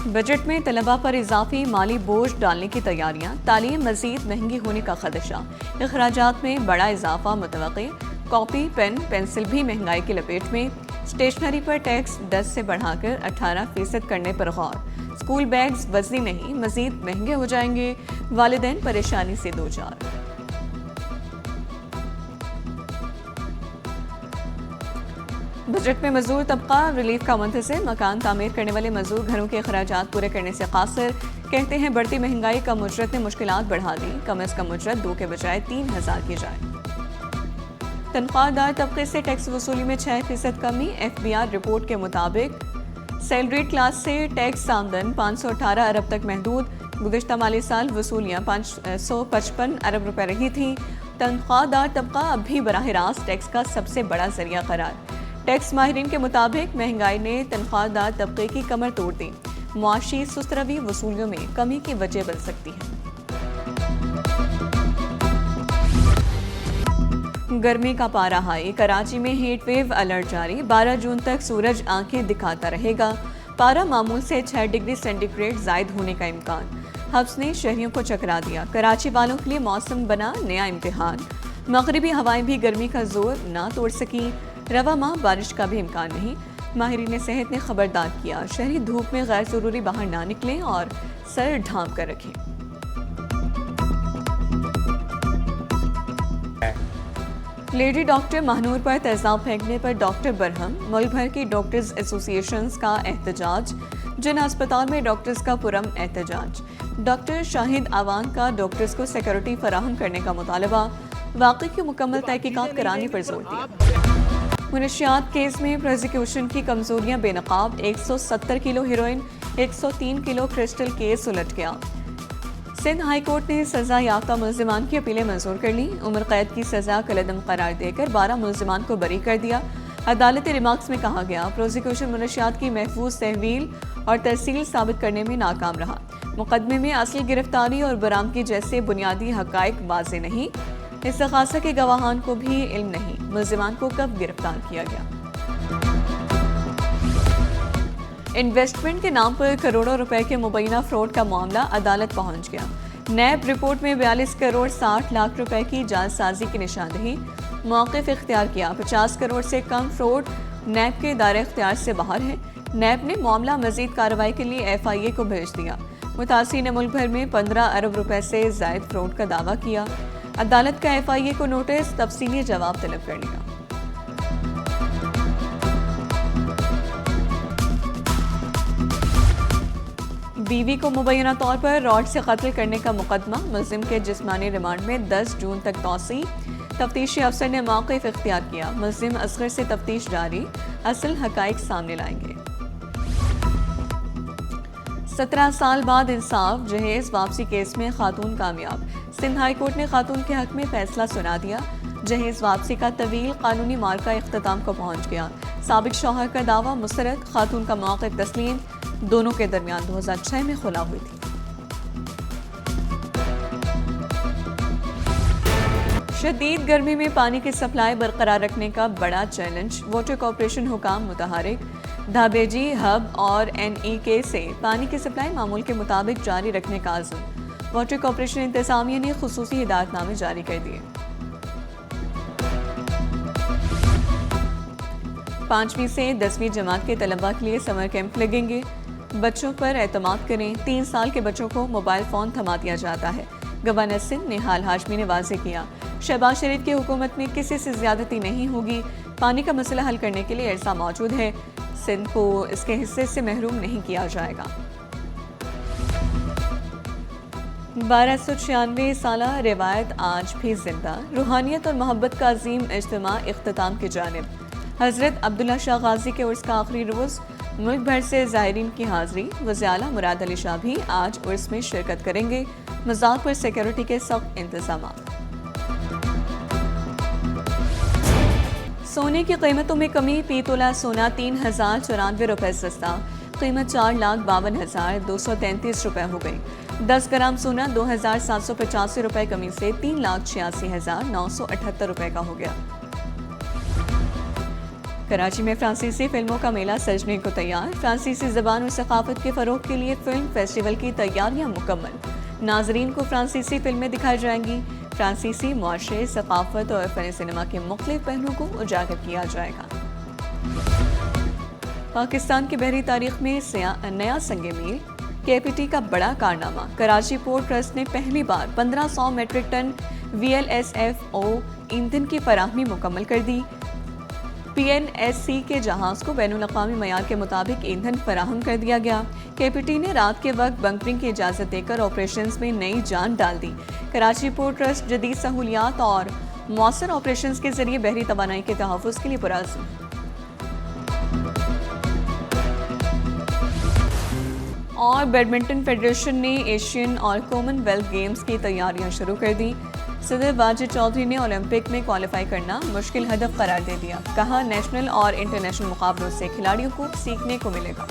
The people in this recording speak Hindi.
बजट में तलबा पर इजाफी माली बोझ डालने की तैयारियां, तालीम मजीद महंगी होने का खदशा, अखराजात में बड़ा इजाफा मुतवक्के, कॉपी पेन पेंसिल भी महंगाई की लपेट में, स्टेशनरी पर टैक्स 10 से बढ़ाकर 18% करने पर गौर, स्कूल बैग्स वजनी नहीं मजीद महंगे हो जाएंगे, वालिदैन परेशानी से दो चार। बजट में मजदूर तबका रिलीफ का मुंतज़िर, मकान तामीर करने वाले मजदूर घरों के अखराजात पूरे करने से कासिर, कहते हैं बढ़ती महंगाई कम उजरत ने मुश्किलात बढ़ा दी, कम अज़ कम उजरत 2 के बजाय 3000 की जाए। तनख्वाहदार तबके से टैक्स वसूली में 6% कमी, FBI रिपोर्ट के मुताबिक सैलरी क्लास से टैक्स आमदन 518 अरब तक महदूद, गुज़िश्ता माली साल वसूलियाँ 555 अरब रुपए रही थी। तनख्वाहदार तबका अब भी बराह रास्त टैक्स का सबसे बड़ा जरिया करार, टैक्स माहिरीन के मुताबिक महंगाई ने तनख्वाहदार तबके की कमर तोड़ दी, मुआशी सुस्त रवी वसूलियों में कमी की वजह बन सकती है। गर्मी का पारा हाई, कराची में हीट वेव अलर्ट जारी, 12 जून तक सूरज आंखें दिखाता रहेगा, पारा मामूल से 6 डिग्री सेंटीग्रेड जायद होने का इम्कान, हब्स ने शहरियों को चकरा दिया, कराची वालों के लिए मौसम बना नया इम्तिहान, मगरिबी हवाएं भी गर्मी का जोर ना तोड़ सकी, रवा माह बारिश का भी इम्कान नहीं, माहिरीन सेहत ने खबरदार किया, शहरी धूप में गैर जरूरी बाहर ना निकलें और सर ढांप कर रखें। लेडी डॉक्टर महानूर पर तेजाब फेंकने पर डॉक्टर बरहम, मुल्क भर की डॉक्टर्स एसोसिएशंस का एहतजाज, जिन अस्पताल में डॉक्टर्स का पुरम एहतजाज, डॉक्टर शाहिद आवान का डॉक्टर्स को सिक्योरिटी फराहम करने का मुतालबा, वाक़ई की मुकम्मल तहकीकात कराने पर जोर दिया। मुनशियात केस में प्रोसिक्यूशन की कमजोरियां बेनकाब, 170 kilo heroin 103 kilo crystal case उलट गया। सिंध हाई कोर्ट ने सजा याफ्ता मुल्जिमान की अपीलें मंजूर कर ली, उम्र कैद की सजा कलअदम करार देकर 12 मुल्जिमान को बरी कर दिया। अदालती रिमार्क्स में कहा गया, प्रोसिक्यूशन मुनशियात की महफूज तहवील और तरसील साबित करने में नाकाम रहा, मुकदमे में असली गिरफ्तारी और बरामदगी जैसे बुनियादी हकाइक वाज़ेह नहीं, इस्तग़ासा के गवाहान को भी इल्म नहीं, मुल्जिमान को कब गिरफ्तार किया गया। इन्वेस्टमेंट के नाम पर करोड़ों रुपए के मुबैना फ्रॉड का मामला अदालत पहुंच गया। नैब रिपोर्ट में 42 करोड़ 60 लाख रुपए की जालसाजी की निशानदेही, मौक़िफ़ इख्तियार किया, 50 करोड़ से कम फ्रॉड नैब के दायरे इख्तियार से बाहर है। नैब ने मामला मजीद कार्रवाई के लिए FIA को भेज दिया। मुतासिर ने मुल्क भर में 15 अरब रुपए से जायद फ्रॉड का दावा किया। अदालत का FIA को नोटिस, तफसीली जवाब तलब कर लिया। बीवी को मुबैना तौर पर रॉड से कत्ल करने का मुकदमा, मुल्जिम के जिस्मानी रिमांड में 10 जून तक तौसी, तफ्तीशी अफसर ने मौक़िफ़ इख्तियार किया, मुल्जिम असगर से तफ्तीश जारी, असल हकाइक सामने लाएंगे। 17 साल बाद इंसाफ, जहेज वापसी केस में खातून कामयाब, सिंध हाई कोर्ट ने खातून के हक में फैसला सुना दिया। जहेज वापसी का तवील कानूनी मार्का इख्तिताम को पहुंच गया, साबिक शौहर का दावा मुस्तरद, खातून का मौक़िफ़ तस्लीम, दोनों के दरमियान 2006 में खुला हुई थी। शदीद गर्मी में पानी की सप्लाई बरकरार रखने का बड़ा चैलेंज, वाटर कॉर्पोरेशन हुकाम मुतहरिक, धाबेजी हब और NEK से पानी की सप्लाई मामूल के मुताबिक जारी रखने का आज़म, वाटर कॉर्पोरेशन इंतज़ामिया ने खुसूसी हिदायतनामे जारी कर दिए। 5वीं से 10वीं जमात के तलबा के लिए समर कैंप लगेंगे, बच्चों पर एतमाद करें, 3 साल के बच्चों को मोबाइल फ़ोन थमा दिया जाता है, गवर्नर सिंध निहाल हाशमी ने वाज़े किया। शहबाज शरीफ की हुकूमत में किसी से ज्यादती नहीं होगी, पानी का मसला हल करने के लिए एरसा मौजूद है, सिंध को इसके हिस्से से महरूम नहीं किया जाएगा। 1296 साला रिवायत आज भी जिंदा, रूहानियत और मोहब्बत का अजीम इज्तिमा इख्तिताम की जानिब, हज़रत अब्दुल्ला शाह गाजी के उर्स का आखिरी रोज़, मुल्क भर से ज़ायरीन की हाज़िरी, वज़ीर आला मुराद अली शाह भी आज उर्स में शिरकत करेंगे, मज़ार पर सिक्योरिटी के सख्त इंतज़ाम। सोने की कीमतों में कमी, फी तोला सोना 3094 रुपये सस्ता, कीमत 4,52,233 रुपये हो गई। 10 ग्राम सोना 2,785 रुपये कमी से 3,86,978 रुपये का हो गया। कराची में फ्रांसीसी फिल्मों का मेला सजने को तैयार। फ्रांसीसी ज़बान और सकाफत के फ़रोग के लिए फिल्म फेस्टिवल की तैयारियां मुकम्मल। नाजरीन को फ्रांसीसी फिल्में दिखाई जाएंगी। फ्रांसीसी मुआशरे, सकाफत और फ़न सिनेमा के मुख्तलिफ पहलुओं को उजागर किया जाएगा। पाकिस्तान की बहरी तारीख में नया संगे मील, KPT का बड़ा कारनामा। कराची पोर्ट ट्रस्ट ने पहली बार 1500 मेट्रिक टन VLSFO ईंधन की फराहमी मुकम्मल कर दी। PNSC के जहाज़ को बैनुल-अक़वामी मयार के मुताबिक ईंधन फराहम कर दिया गया। KPT ने रात के वक्त बंकरिंग की इजाज़त देकर ऑपरेशंस में नई जान डाल दी। कराची पोर्ट ट्रस्ट जदीद सहूलियात और मौसर ऑपरेशंस के जरिए बहरी तवानाई के तहफ़्फ़ुज़ के लिए पुरअज़्म। और बैडमिंटन फेडरेशन ने एशियन और कॉमनवेल्थ गेम्स की तैयारियां शुरू कर दी। सदर वाजिद चौधरी ने ओलंपिक में क्वालिफाई करना मुश्किल हदफ करार दे दिया। कहा, नेशनल और इंटरनेशनल मुकाबलों से खिलाड़ियों को सीखने को मिलेगा।